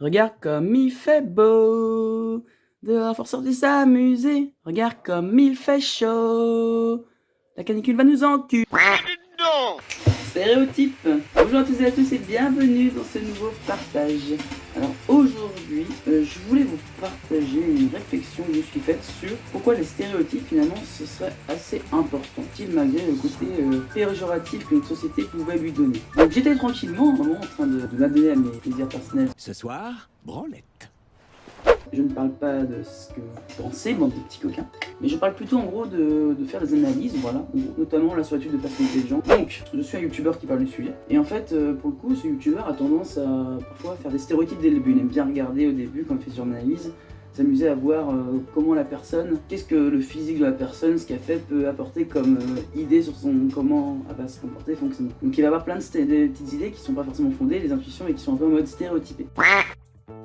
Regarde comme il fait beau, dehors faut sortir s'amuser. Regarde comme il fait chaud, la canicule va nous enculer. Non. Stéréotype. Bonjour à toutes et à tous et bienvenue dans ce nouveau partage. Alors aujourd'hui, je voulais vous partager une réflexion que je me suis faite sur pourquoi les stéréotypes finalement ce serait assez important, malgré le côté péjoratif que notre société pouvait lui donner. Donc j'étais tranquillement un moment en train de m'adonner à mes plaisirs personnels. Ce soir, branlette. Je ne parle pas de ce que vous pensez, bande de petits coquins, mais je parle plutôt en gros de faire des analyses, voilà, notamment la solitude de personnalité de gens. Donc, je suis un youtubeur qui parle du sujet, et en fait, pour le coup, ce youtubeur a tendance à parfois faire des stéréotypes dès le début. Il aime bien regarder au début, quand il fait sur une analyse, s'amuser à voir comment la personne, qu'est-ce que le physique de la personne, ce qu'elle fait peut apporter comme idée sur son comment elle va se comporter, fonctionner. Donc il va avoir plein de petites idées qui sont pas forcément fondées, des intuitions et qui sont un peu en mode stéréotypé.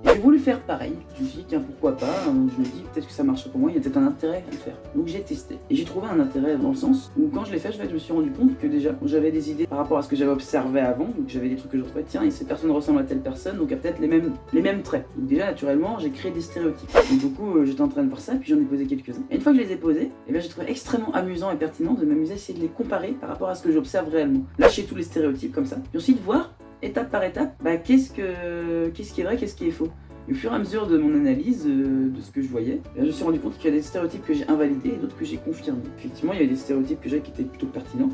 J'ai voulu faire pareil, je me suis dit tiens pourquoi pas, je me dis peut-être que ça marcherait pour moi, il y a peut-être un intérêt à le faire. Donc j'ai testé. Et j'ai trouvé un intérêt dans le sens où quand je l'ai fait, je me suis rendu compte que déjà j'avais des idées par rapport à ce que j'avais observé avant, donc j'avais des trucs que je trouvais tiens et cette personne ressemble à telle personne, donc a peut-être les mêmes traits. Donc déjà naturellement j'ai créé des stéréotypes. Donc du coup j'étais en train de faire ça, puis j'en ai posé quelques-uns. Et une fois que je les ai posés, eh bien j'ai trouvé extrêmement amusant et pertinent de m'amuser à essayer de les comparer par rapport à ce que j'observe réellement. Lâcher tous les stéréotypes comme ça, puis ensuite voir étape par étape, qu'est-ce qui est vrai, qu'est-ce qui est faux. Et au fur et à mesure de mon analyse de ce que je voyais, je me suis rendu compte qu'il y a des stéréotypes que j'ai invalidés et d'autres que j'ai confirmés. Effectivement, il y avait des stéréotypes que j'avais qui étaient plutôt pertinents,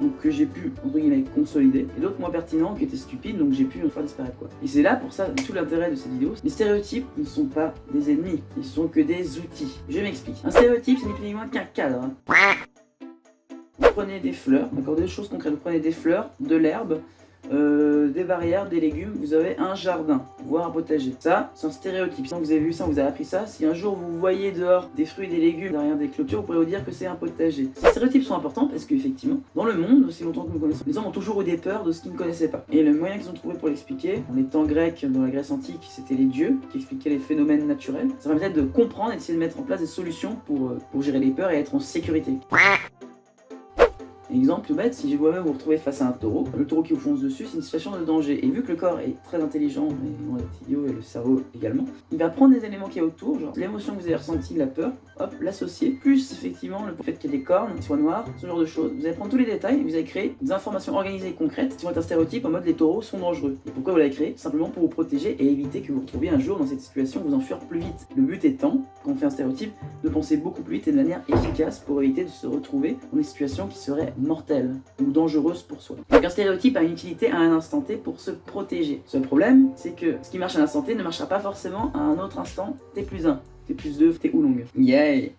donc que j'ai pu, entre guillemets, consolider, et d'autres moins pertinents qui étaient stupides, donc j'ai pu en faire disparaître quoi. Et c'est là, pour ça, tout l'intérêt de cette vidéo. Les stéréotypes ne sont pas des ennemis, ils sont que des outils. Je m'explique. Un stéréotype, c'est ni plus ni moins qu'un cadre. Vous prenez des fleurs, d'accord, des choses concrètes, vous prenez des fleurs, de l'herbe, des barrières, des légumes, vous avez un jardin, voire un potager. Ça, c'est un stéréotype. Si vous avez vu ça, vous avez appris ça. Si un jour vous voyez dehors des fruits et des légumes derrière des clôtures, vous pourrez vous dire que c'est un potager. Ces stéréotypes sont importants parce qu'effectivement, dans le monde, aussi longtemps que nous connaissons, les hommes ont toujours eu des peurs de ce qu'ils ne connaissaient pas. Et le moyen qu'ils ont trouvé pour l'expliquer, dans les temps grecs, dans la Grèce antique, c'était les dieux qui expliquaient les phénomènes naturels. Ça permettait de comprendre et d'essayer de mettre en place des solutions pour gérer les peurs et être en sécurité. Exemple tout bête, si vous-même vous retrouvez face à un taureau, le taureau qui vous fonce dessus, c'est une situation de danger. Et vu que le corps est très intelligent, et les reptiliaux et le cerveau également, il va prendre les éléments qu'il y a autour, genre l'émotion que vous avez ressentie, la peur, hop, l'associer, plus effectivement le fait qu'il y ait des cornes, qu'il soit noir, ce genre de choses. Vous allez prendre tous les détails et vous allez créer des informations organisées et concrètes qui vont être un stéréotype en mode les taureaux sont dangereux. Et pourquoi vous l'avez créé? Simplement pour vous protéger et éviter que vous vous retrouviez un jour dans cette situation, vous enfuir plus vite. Le but étant, quand on fait un stéréotype, de penser beaucoup plus vite et de manière efficace pour éviter de se retrouver dans des situations qui seraient mortelle ou dangereuse pour soi. Donc un stéréotype a une utilité à un instant T pour se protéger. Seul problème, c'est que ce qui marche à un instant T ne marchera pas forcément à un autre instant T+1, T+2, T ou longue. Yeah.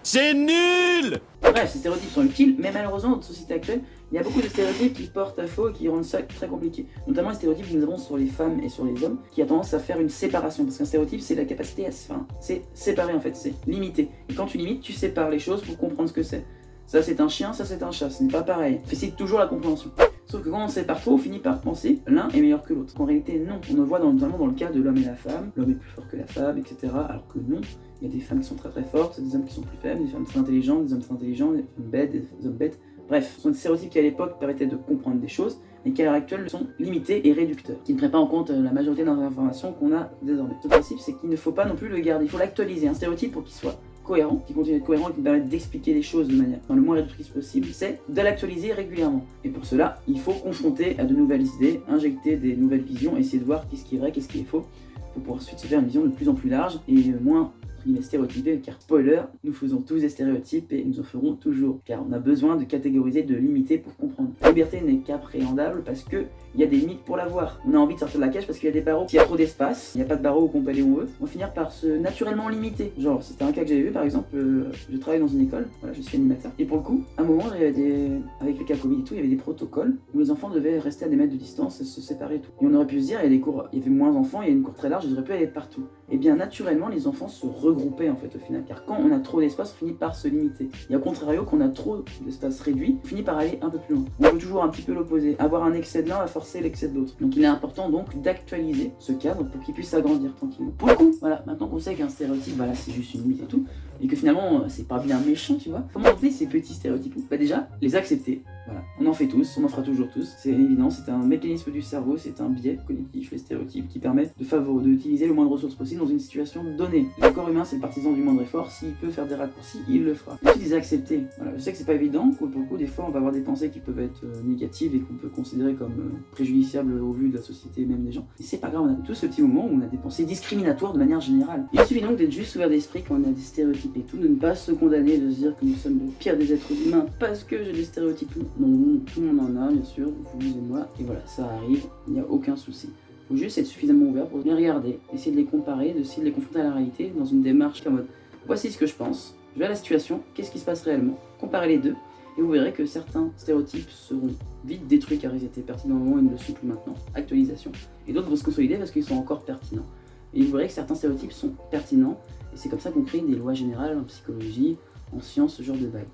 C'est nul. Bref, ces stéréotypes sont utiles, mais malheureusement dans notre société actuelle, il y a beaucoup de stéréotypes qui portent à faux et qui rendent ça très compliqué. Notamment les stéréotypes que nous avons sur les femmes et sur les hommes, qui a tendance à faire une séparation. Parce qu'un stéréotype, c'est la capacité à se... c'est séparer en fait, c'est limiter. Et quand tu limites, tu sépares les choses pour comprendre ce que c'est. Ça c'est un chien, ça c'est un chat, ce n'est pas pareil. Facilite toujours la compréhension. Sauf que quand on sépare trop, on finit par penser l'un est meilleur que l'autre. En réalité, non. On le voit notamment dans le cas de l'homme et la femme. L'homme est plus fort que la femme, etc. Alors que non. Il y a des femmes qui sont très très fortes, des hommes qui sont plus faibles, des femmes très intelligentes, des hommes très intelligents, des femmes bêtes, des hommes bêtes. Bref, ce sont des stéréotypes qui à l'époque permettaient de comprendre des choses, mais qui à l'heure actuelle sont limités et réducteurs, qui ne prennent pas en compte la majorité des informations qu'on a désormais. Le principe, c'est qu'il ne faut pas non plus le garder, il faut l'actualiser. Un stéréotype pour qu'il soit cohérent, qui continue d'être cohérent et qui me permette d'expliquer les choses de manière le moins réductrice possible, c'est de l'actualiser régulièrement. Et pour cela, il faut confronter à de nouvelles idées, injecter des nouvelles visions, essayer de voir qu'est-ce qui est vrai, qu'est-ce qui est faux, pour pouvoir ensuite se faire une vision de plus en plus large et moins stéréotypé, car spoiler, nous faisons tous des stéréotypes et nous en ferons toujours, car on a besoin de catégoriser, de limiter pour comprendre. La liberté n'est qu'appréhendable parce que il y a des limites pour l'avoir. On a envie de sortir de la cage parce qu'il y a des barreaux. S'il y a trop d'espace, il n'y a pas de barreaux où on peut aller où on veut, on va finir par se naturellement limiter. Genre, c'était un cas que j'avais vu par exemple, je travaille dans une école, voilà, je suis animateur, et pour le coup, à un moment, avec le cas Covid et tout, il y avait des protocoles où les enfants devaient rester à des mètres de distance et se séparer et tout. Et on aurait pu se dire, il y a des cours, il y avait moins d'enfants, il y a une cour très large, ils auraient pu aller partout. Et bien naturellement, les enfants se regroupaient en fait au final, car quand on a trop d'espace, on finit par se limiter. Et au contrario, quand on a trop d'espace réduit, on finit par aller un peu plus loin. On peut toujours un petit peu l'opposer, avoir un excès de l'un va forcer l'excès de l'autre. Donc il est important donc d'actualiser ce cadre pour qu'il puisse s'agrandir tranquillement. Pour le coup, voilà, maintenant qu'on sait qu'un stéréotype, voilà, c'est juste une limite et tout, et que finalement c'est pas bien méchant, tu vois, comment on fait ces petits stéréotypes? Bah déjà, les accepter. Voilà, on en fait tous, on en fera toujours tous, c'est évident, c'est un mécanisme du cerveau, c'est un biais cognitif, les stéréotypes, qui permettent d'utiliser le moins de ressources possible dans une situation donnée. Le corps humain, c'est le partisan du moindre effort, s'il peut faire des raccourcis, il le fera. Il suffit de les accepter. Voilà, je sais que c'est pas évident, que beaucoup, des fois, on va avoir des pensées qui peuvent être négatives et qu'on peut considérer comme préjudiciables au vu de la société et même des gens. Mais c'est pas grave, on a tous ce petit moment où on a des pensées discriminatoires de manière générale. Il suffit donc d'être juste ouvert d'esprit quand on a des stéréotypes et tout, de ne pas se condamner, de se dire que nous sommes le pire des êtres humains parce que j'ai des stéréotypes. Non, tout le monde en a, bien sûr, vous et moi, et voilà, ça arrive, il n'y a aucun souci. Il faut juste être suffisamment ouvert pour les regarder, essayer de les comparer, d'essayer de les confronter à la réalité dans une démarche en mode voici ce que je pense, je vais à la situation, qu'est-ce qui se passe réellement, comparez les deux, et vous verrez que certains stéréotypes seront vite détruits car ils étaient pertinents au moment où ils ne le sont plus maintenant, actualisation, et d'autres vont se consolider parce qu'ils sont encore pertinents. Et vous verrez que certains stéréotypes sont pertinents, et c'est comme ça qu'on crée des lois générales en psychologie, en sciences, ce genre de bail.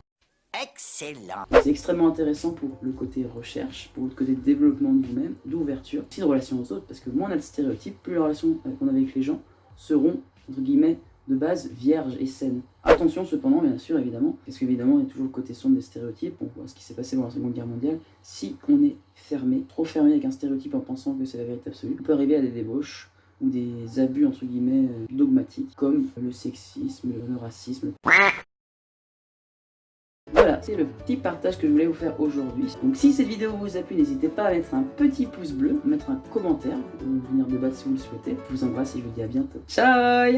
Excellent. C'est extrêmement intéressant pour le côté recherche, pour le côté développement de vous-même, d'ouverture, aussi de relation aux autres, parce que moins on a de stéréotypes, plus les relations qu'on a avec les gens seront, entre guillemets, de base vierges et saines. Attention cependant, bien sûr, évidemment, parce qu'évidemment, il y a toujours le côté sombre des stéréotypes, on voit ce qui s'est passé pendant la Seconde Guerre mondiale. Si on est fermé, trop fermé avec un stéréotype en pensant que c'est la vérité absolue, on peut arriver à des débauches ou des abus, entre guillemets, dogmatiques, comme le sexisme, le racisme. Voilà, c'est le petit partage que je voulais vous faire aujourd'hui. Donc si cette vidéo vous a plu, n'hésitez pas à mettre un petit pouce bleu, à mettre un commentaire, ou venir débattre si vous le souhaitez. Je vous embrasse et je vous dis à bientôt. Ciao!